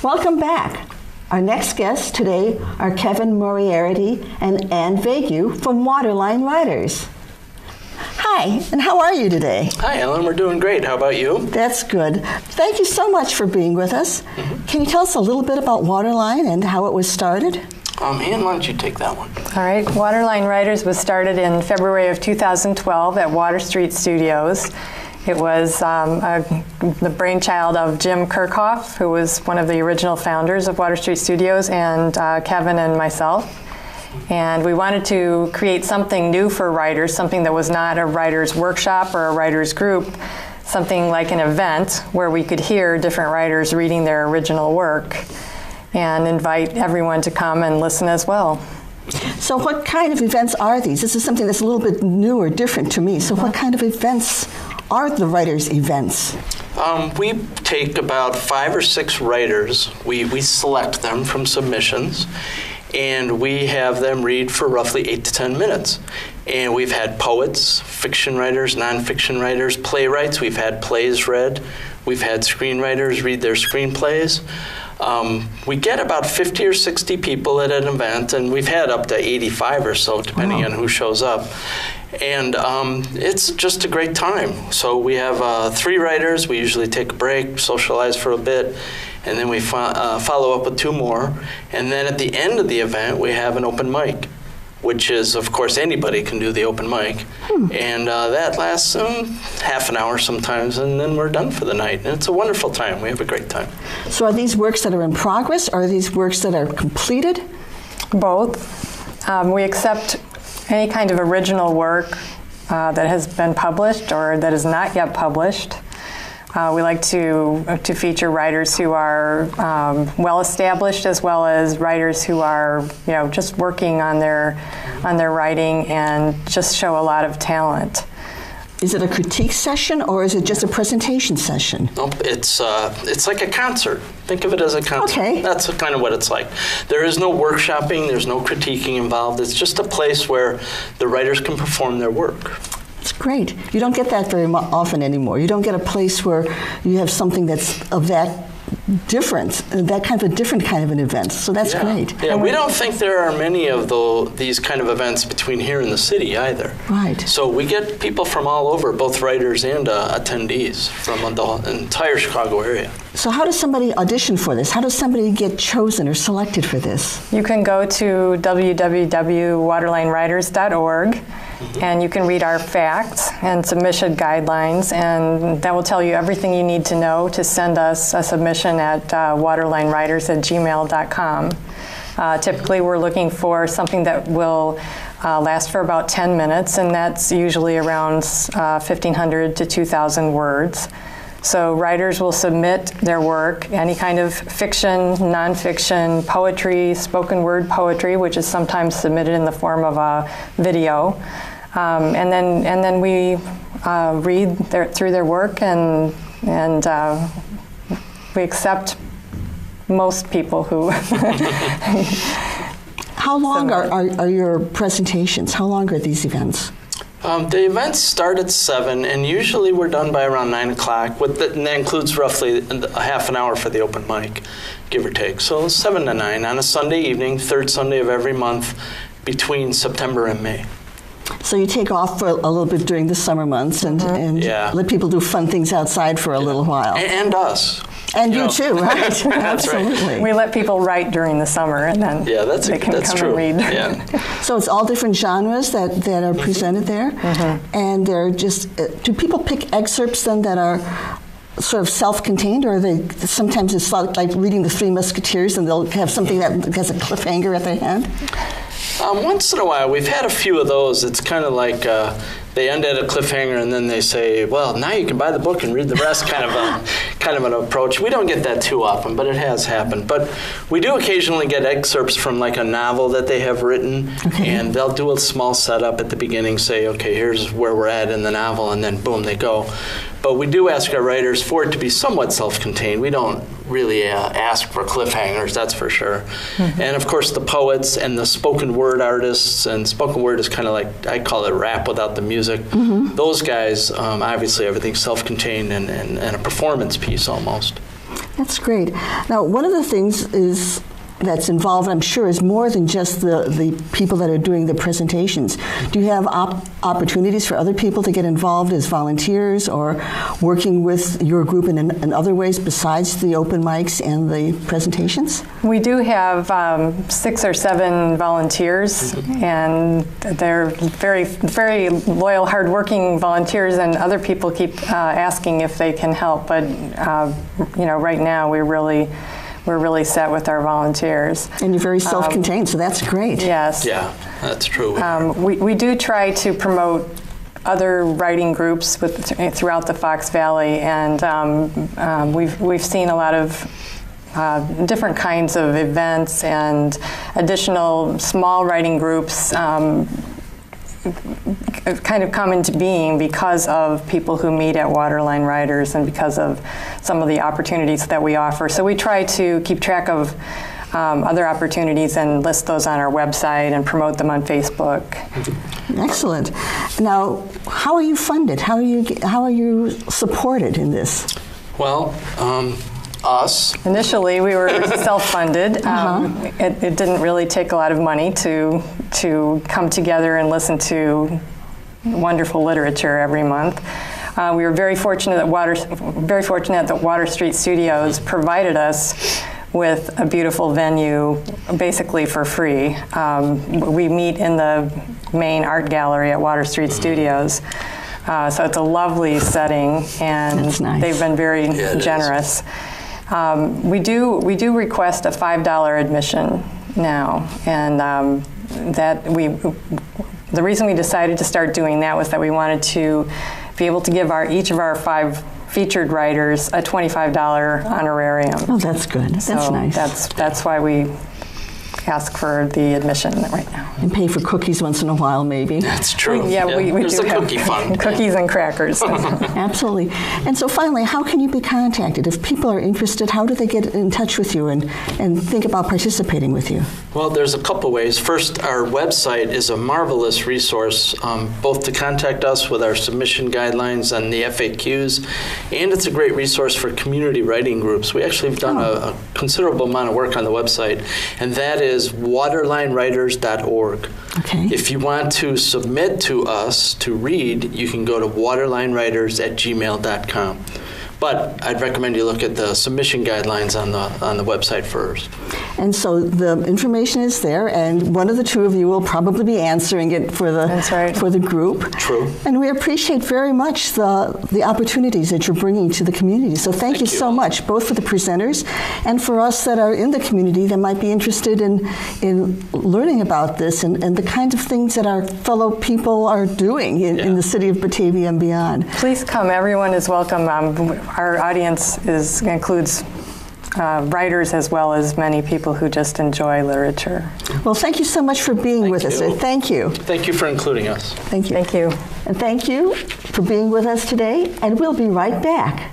Welcome back. Our next guests today are Kevin Moriarty and Ann Vague from Waterline Writers. Hi, and how are you today? Hi, Ellen. We're doing great. How about you? That's good. Thank you so much for being with us. Can you tell us a little bit about Waterline and how it was started? Ann, why don't you take that one? All right. Waterline Writers was started in February of 2012 at Water Street Studios. It was the brainchild of Jim Kirchhoff, who was one of the original founders of Water Street Studios, and Kevin and myself. And we wanted to create something new for writers, something that was not a writer's workshop or a writer's group, something like an event where we could hear different writers reading their original work and invite everyone to come and listen as well. So what kind of events are these? This is something that's a little bit new or different to me. So what kind of events are the writers' events? We take about 5 or 6 writers. We select them from submissions, and we have them read for roughly 8 to 10 minutes. And we've had poets, fiction writers, nonfiction writers, playwrights. We've had plays read. We've had screenwriters read their screenplays. We get about 50 or 60 people at an event, and we've had up to 85 or so, depending on who shows up. And it's just a great time. So we have 3 writers. We usually take a break, socialize for a bit, and then we follow up with 2 more. And then at the end of the event, we have an open mic, which is, of course, anybody can do the open mic. And that lasts half an hour sometimes, and then we're done for the night. And it's a wonderful time. We have a great time. So are these works that are in progress, or are these works that are completed? Both. We accept any kind of original work that has been published or that is not yet published. We like to feature writers who are well established, as well as writers who are, just working on their writing and just show a lot of talent. Is it a critique session, or is it just a presentation session? Nope, it's like a concert. Think of it as a concert. Okay. That's kind of what it's like. There is no workshopping, there's no critiquing involved. It's just a place where the writers can perform their work. It's great. You don't get that very often anymore. You don't get a place where you have something that's of that difference, that kind of a different kind of an event. So that's great. Yeah, we don't think there are many of these kind of events between here and the city either. Right. So we get people from all over, both writers and attendees from the entire Chicago area. So how does somebody audition for this? How does somebody get chosen or selected for this? You can go to www.waterlinewriters.org. And you can read our facts and submission guidelines, and that will tell you everything you need to know to send us a submission at waterlinewriters@gmail.com. Typically, we're looking for something that will last for about 10 minutes, and that's usually around 1,500 to 2,000 words. So writers will submit their work, any kind of fiction, nonfiction, poetry, spoken word poetry, which is sometimes submitted in the form of a video. And then we read through their work, and we accept most people who. How long are your presentations? How long are these events? The events start at 7, and usually we're done by around 9 o'clock, and that includes roughly a half an hour for the open mic, give or take. So 7 to 9 on a Sunday evening, 3rd Sunday of every month between September and May. So you take off for a little bit during the summer months and let people do fun things outside for a little while. And us. And you too, right? That's Absolutely. Right. We let people write during the summer, and then they can come true. and read. Yeah. So it's all different genres that are presented there, and they're just. Do people pick excerpts then that are sort of self-contained, or are they sometimes it's like reading the Three Musketeers, and they'll have something that has a cliffhanger at the end? Once in a while, we've had a few of those. It's kind of like they end at a cliffhanger, and then they say, "Well, now you can buy the book and read the rest." kind of an approach. We don't get that too often, but it has happened. But we do occasionally get excerpts from like a novel that they have written, and they'll do a small setup at the beginning, say, "Okay, here's where we're at in the novel," and then boom, they go. But we do ask our writers for it to be somewhat self-contained. We don't really ask for cliffhangers, that's for sure. And of course the poets and the spoken word artists, and spoken word is kind of like, I call it rap without the music. Those guys, obviously everything's self-contained and a performance piece almost. That's great. Now, one of the things that's involved, I'm sure, is more than just the people that are doing the presentations. Do you have opportunities for other people to get involved as volunteers or working with your group in other ways besides the open mics and the presentations? We do have 6 or 7 volunteers, and they're very, very loyal, hardworking volunteers, and other people keep asking if they can help. But right now we're really set with our volunteers. And you're very self-contained, so that's great. Yes. Yeah, that's true. We do try to promote other writing groups throughout the Fox Valley, and we've seen a lot of different kinds of events and additional small writing groups kind of come into being because of people who meet at Waterline Writers and because of some of the opportunities that we offer. So we try to keep track of other opportunities and list those on our website and promote them on Facebook. Excellent. Now, how are you funded? How are you supported in this? Well, us. Initially, we were self-funded. It didn't really take a lot of money to come together and listen to wonderful literature every month. We were very fortunate that Water Street Studios provided us with a beautiful venue, basically for free. We meet in the main art gallery at Water Street Studios. So it's a lovely setting, and nice. They've been very generous. We do request a $5 admission now, and the reason we decided to start doing that was that we wanted to be able to give each of our 5 featured writers a $25 honorarium. Oh, that's good. That's nice. That's why we ask for the admission right now. And pay for cookies once in a while, maybe. That's true. We There's do a have cookie fund. Cookies and crackers. Absolutely. And so finally, how can you be contacted? If people are interested, how do they get in touch with you and think about participating with you? Well, there's a couple ways. First, our website is a marvelous resource, both to contact us with our submission guidelines and the FAQs, and it's a great resource for community writing groups. We actually have done a considerable amount of work on the website, and that is waterlinewriters.org. Okay. If you want to submit to us to read, you can go to waterlinewriters@gmail.com. But I'd recommend you look at the submission guidelines on the website first. And so the information is there, and one of the two of you will probably be answering it for the group. True. And we appreciate very much the opportunities that you're bringing to the community. So thank you so much, both for the presenters and for us that are in the community that might be interested in learning about this and the kinds of things that our fellow people are doing in the city of Batavia and beyond. Please come. Everyone is welcome. Our audience includes writers as well as many people who just enjoy literature. Well, thank you so much for being with us. Thank you. Thank you for including us. Thank you. Thank you. And thank you for being with us today, and we'll be right back.